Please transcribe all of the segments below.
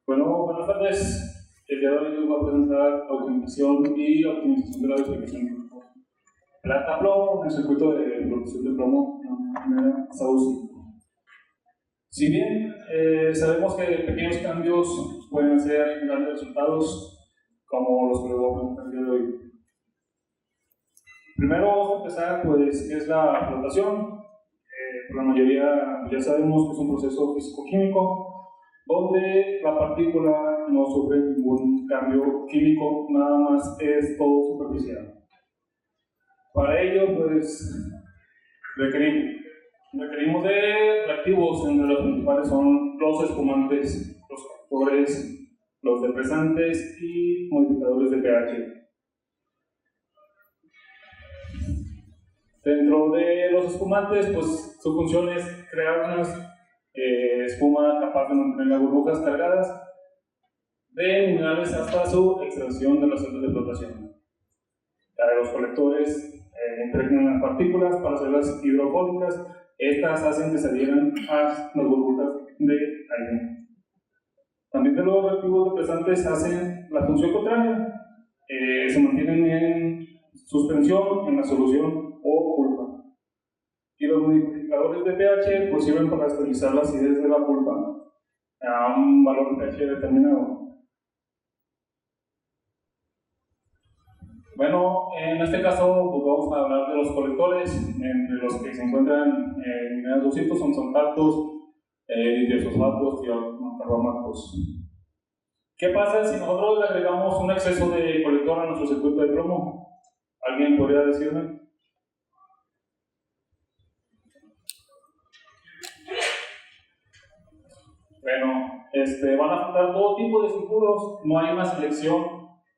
Bueno, buenas tardes. El día de hoy les voy a presentar optimización y optimización de la distribución plata plomo en el circuito de producción de plomo en SAUCI. Si bien sabemos que pequeños cambios pueden hacer grandes resultados, como los que les voy a presentar el día de hoy. Primero vamos a empezar, pues, ¿qué es la flotación? Por la mayoría ya sabemos que es un proceso físico-químico donde la partícula no sufre ningún cambio químico, nada más es todo superficial. Para ello, pues, requerimos de reactivos, entre los principales son los espumantes, los factores, los depresantes y modificadores de pH. Dentro de los espumantes, pues su función es crear una espuma capaz de mantener las burbujas cargadas de minerales hasta su extracción de las celdas de flotación. Los colectores impregnan las partículas para células hidrofóbicas. Estas hacen que se adhieran a las burbujas de aire. También de los reactivos depresantes hacen la función contraria. Se mantienen en suspensión en la solución o pulpa. Y los modificadores de pH pues sirven para estabilizar la acidez de la pulpa a un valor de pH determinado. Bueno, en este caso pues vamos a hablar de los colectores, entre los que se encuentran minerales dulcitos, son sulfatos, dietiosfosfatos y carbomatos. ¿Qué pasa si nosotros le agregamos un exceso de colector a nuestro circuito de plomo? ¿Alguien podría decirme? Bueno, van a faltar todo tipo de sulfuros, no hay una selección,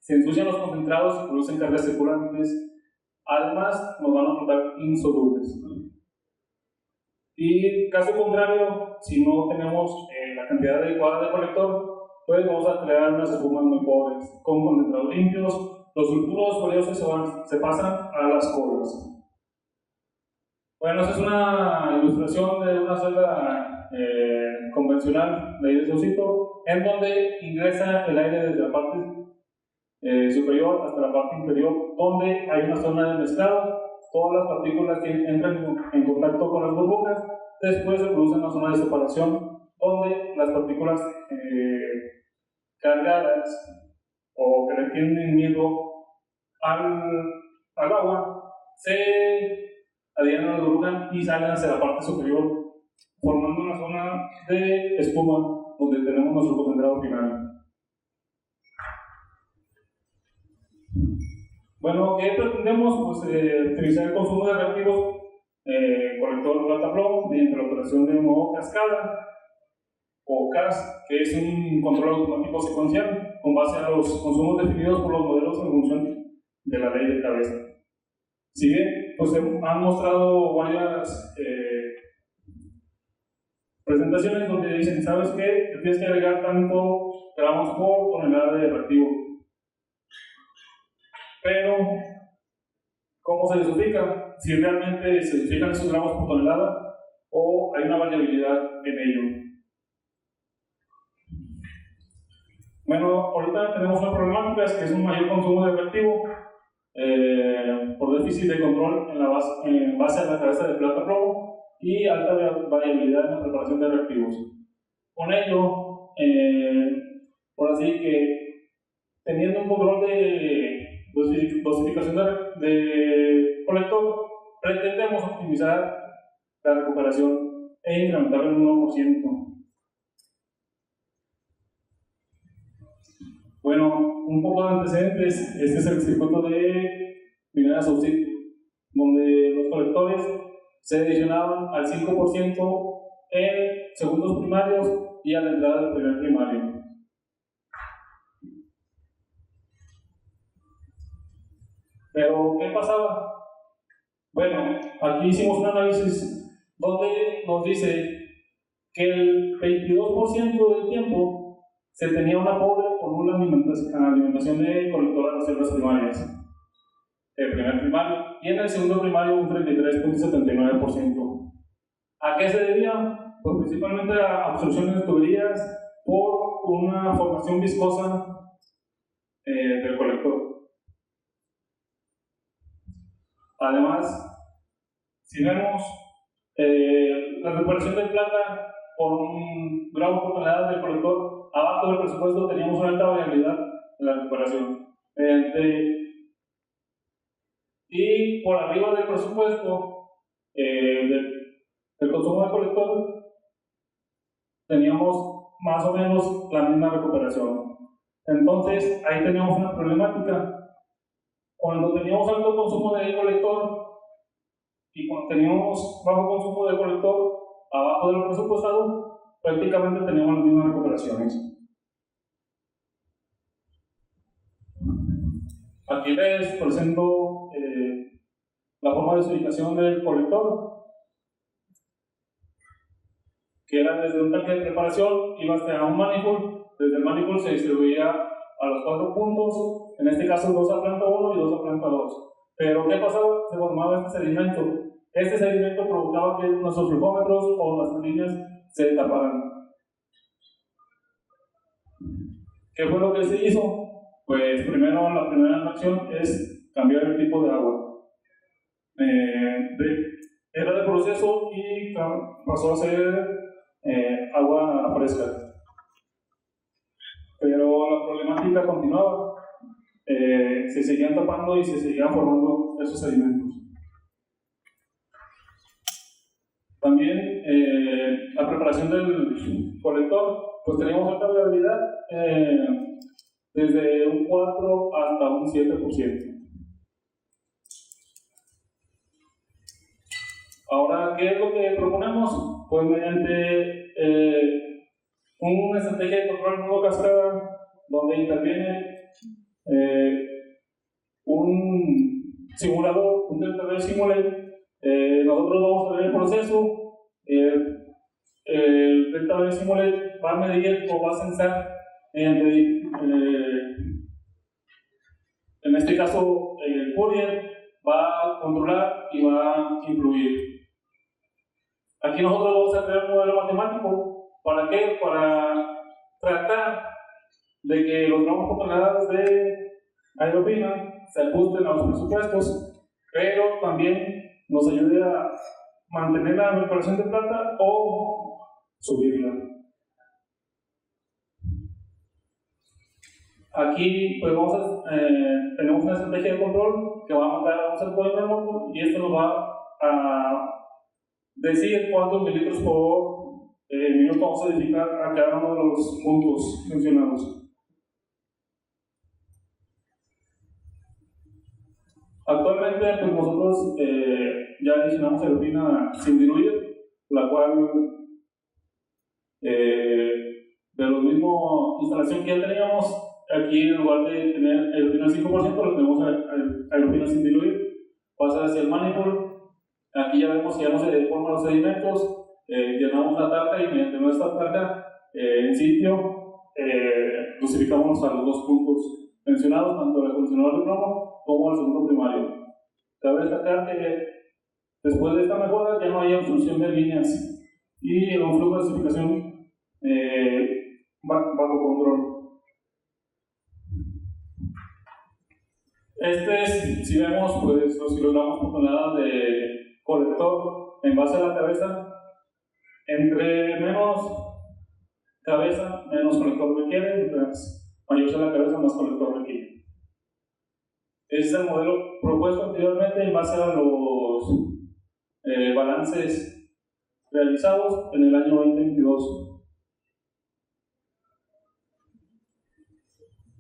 se ensucian los concentrados y producen cargas circulantes, además nos van a faltar insolubles. Y caso contrario, si no tenemos la cantidad adecuada de colector, pues vamos a crear unas espumas muy pobres, con concentrados limpios, los sulfuros foliosos se pasan a las colas. Bueno, esta es una ilustración de una celda convencional de aire saucito, en donde ingresa el aire desde la parte superior hasta la parte inferior, donde hay una zona de mezclado. Todas las partículas que entran en contacto con las burbujas, después se produce una zona de separación, donde las partículas cargadas o que le tienen miedo al agua se adhieren a la burbuja y salen hacia la parte superior, formando una zona de espuma donde tenemos nuestro concentrado final. Bueno, ¿qué pretendemos? Pues utilizar el consumo de reactivos colector plata-plomo mediante la operación de modo cascada o CAS, que es un control automático secuencial con base a los consumos definidos por los modelos en función de la ley de cabeza. Si bien pues han mostrado varias presentaciones donde dicen, ¿sabes qué? Tienes que agregar tanto gramos por tonelada de reactivo. Pero, ¿cómo se dosifica? Si realmente se dosifican esos gramos por tonelada o hay una variabilidad en ello. Bueno, ahorita tenemos una problemática, que es un mayor consumo de reactivo por déficit de control en base a la cabeza de plata-plomo y alta variabilidad en la preparación de reactivos. Con ello, por así que teniendo un control de dosificación de colector, pretendemos optimizar la recuperación e incrementarla en un 1%. Bueno, un poco de antecedentes. Este es el circuito de minera saucito, donde los colectores se adicionaban al 5% en segundos primarios y a la entrada del primer primario. Pero, ¿qué pasaba? Bueno, aquí hicimos un análisis donde nos dice que el 22% del tiempo se tenía una pobre o nula alimentación de colector a las células primarias. El primer primario, y en el segundo primario un 33.79%. ¿A qué se debía? Pues principalmente a obstrucciones de tuberías por una formación viscosa del colector. Además, si vemos la recuperación de plata con gramos por tonelada del colector, abajo del presupuesto teníamos una alta variabilidad en la recuperación. Y por arriba del presupuesto del consumo del colector, teníamos más o menos la misma recuperación. Entonces, ahí teníamos una problemática. Cuando teníamos alto consumo del colector y cuando teníamos bajo consumo del colector abajo del presupuestado, prácticamente teníamos las mismas recuperaciones. Aquí les presento la forma de ubicación del colector, que era desde un tanque de preparación, iba hasta un manifold. Desde el manifold se distribuía a los 4 puntos, en este caso 2 a planta 1 y 2 a planta 2. Pero ¿qué pasaba? Se formaba este sedimento. Este sedimento provocaba que nuestros flujómetros o las líneas se taparan. ¿Qué fue lo que se hizo? Pues primero, la primera acción es cambiar el tipo de agua. Era de proceso y pasó a ser agua fresca. Pero la problemática continuaba. Se seguían tapando y se seguían formando esos sedimentos. También la preparación del colector, pues teníamos alta variabilidad desde un 4 hasta un 7%. Ahora, ¿qué es lo que proponemos? Pues mediante una estrategia de control de nudo cascada, donde interviene un simulador, un Delta V Simulate. Nosotros vamos a ver el proceso. El Delta V Simulate va a medir o va a censar en este caso el Fourier va a controlar y va a influir. Aquí nosotros vamos a crear un modelo matemático. ¿Para qué? Para tratar de que los gramos por tonelada de aerofina se ajusten a los presupuestos, pero también nos ayude a mantener la recuperación de plata o subirla. Aquí pues tenemos una estrategia de control que va a mandar a un servidor remoto y esto nos va a decir cuántos mililitros por minuto vamos a edificar a cada uno de los puntos mencionados. Actualmente pues nosotros ya adicionamos aerofina sin diluir, la cual de la misma instalación que ya teníamos, aquí en lugar de tener aerofina al 5%, lo tenemos aerofina sin diluir. Pasa hacia el manifold. Aquí ya vemos que ya no se deforman los sedimentos, llenamos la tarta y mediante nuestra tarta en sitio dosificamos a los 2 puntos mencionados, tanto el acondicionador de plomo como el segundo primario. Cabe destacar que después de esta mejora ya no hay obstrucción de líneas y un flujo de dosificación bajo control. Si vemos pues, los kilogramos por tonelada de colector en base a la cabeza, entre menos cabeza, menos colector requiere, mientras mayor sea la cabeza, más colector requiere. Ese es el modelo propuesto anteriormente en base a los balances realizados en el año 2022.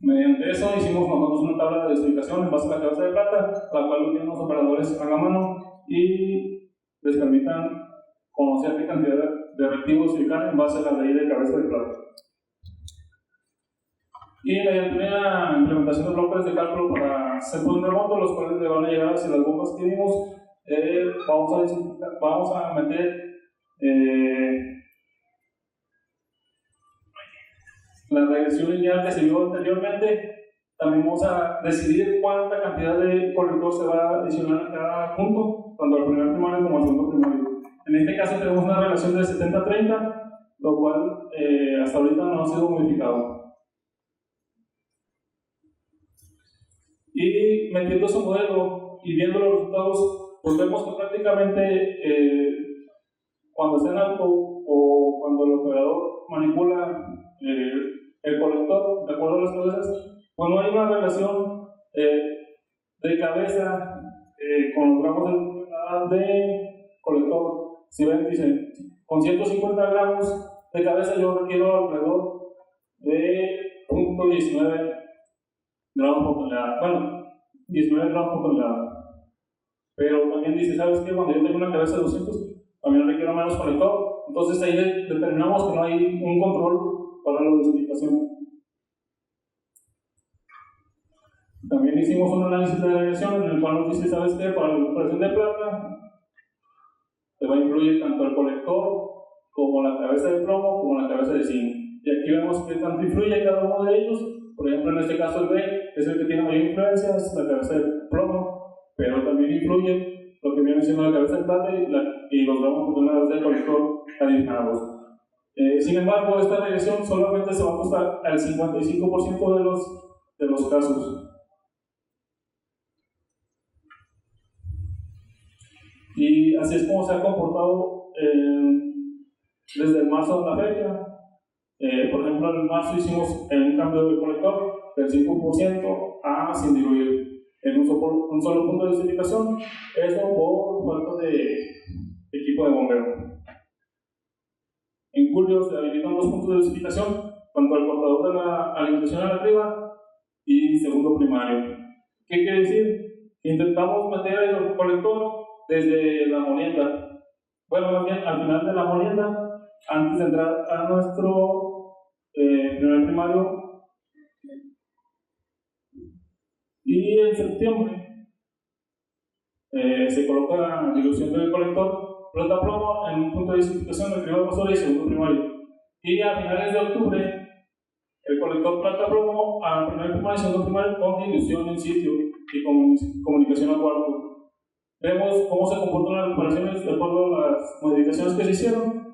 Mediante eso hicimos nosotros una tabla de dosificación en base a la cabeza de plata, la cual tienen los operadores a la mano y les permitan conocer qué cantidad de reactivos dosificar en base a la ley de cabeza de plata. Y mediante una implementación de bloques de cálculo para set point remoto, los cuales le van a llegar hacia las bombas que vimos, vamos a meter la regresión lineal que se vio anteriormente. También vamos a decidir cuánta cantidad de colector se va a adicionar a cada punto, tanto al primer primario como al segundo primario. En este caso tenemos una relación de 70-30, lo cual hasta ahorita no ha sido modificado. Y metiendo ese modelo y viendo los resultados, pues vemos que prácticamente cuando está en alto o cuando el operador manipula el colector de acuerdo a las cabezas, pues no hay una relación de cabeza con los gramos de colector. Si ven, dicen, con 150 gramos de cabeza yo requiero alrededor de 0.19 gramos por tonelada. Bueno, 19 gramos por tonelada. Pero también dice, ¿sabes qué? Cuando yo tengo una cabeza de 200, también requiero menos colector. Entonces ahí determinamos que no hay un control para la dosificación. También hicimos un análisis de regresión en el cual nos dice, ¿sabes qué? Para la operación de plata, te va a incluir tanto el colector como la cabeza de plomo como la cabeza de zinc. Y aquí vemos que tanto influye cada uno de ellos. Por ejemplo, en este caso el B es el que tiene mayor influencia, es la cabeza de plomo, pero también influye lo que viene siendo la cabeza de plata y los gramos por tonelada de colector adicionados. Sin embargo, esta regresión solamente se va a ajustar al 55% de los casos. Y así es como se ha comportado desde el marzo de la fecha. Por ejemplo, en marzo hicimos un cambio de colector del 5% a sin diluir en un solo punto de dosificación, eso por falta de equipo de bombeo. En julio se habilitan 2 puntos de dosificación, tanto el cortador de la alimentación arriba y segundo primario. ¿Qué quiere decir? Intentamos meter el colector desde la molienda, bueno, más bien al final de la molienda, antes de entrar a nuestro primer primario. Y en septiembre se coloca la dilución del colector plata-plomo en un punto de dosificación del primer basura y segundo primario. Y a finales de octubre, el colector plata-plomo al primer primario y segundo primario con dilución en sitio y comunicación a cuarto. Vemos cómo se comportan las reparaciones de acuerdo a las modificaciones que se hicieron.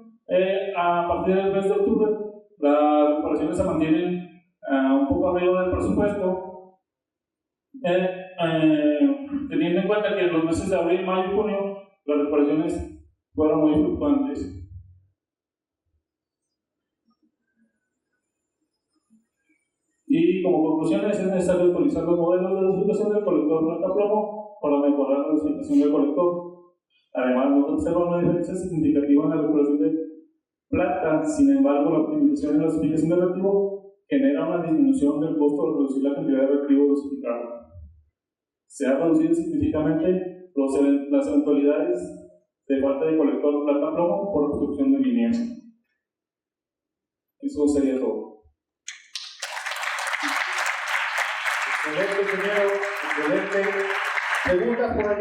A partir del mes de octubre, las reparaciones se mantienen un poco arriba del presupuesto. Teniendo en cuenta que en los meses de abril, mayo y junio las reparaciones fueron muy fluctuantes. Y como conclusiones, es necesario actualizar los modelos de dosificación del colector plata-plomo para mejorar la dosificación del colector. Además, no se observa una diferencia significativa en la recuperación de plata. Sin embargo, la optimización de la dosificación del reactivo genera una disminución del costo de reducir la cantidad de reactivo dosificado. Se ha reducido significativamente las eventualidades de falta de colector plata-plomo por obstrucción de líneas. Eso sería todo. Excelente, primero. Excelente. Preguntas por aquí.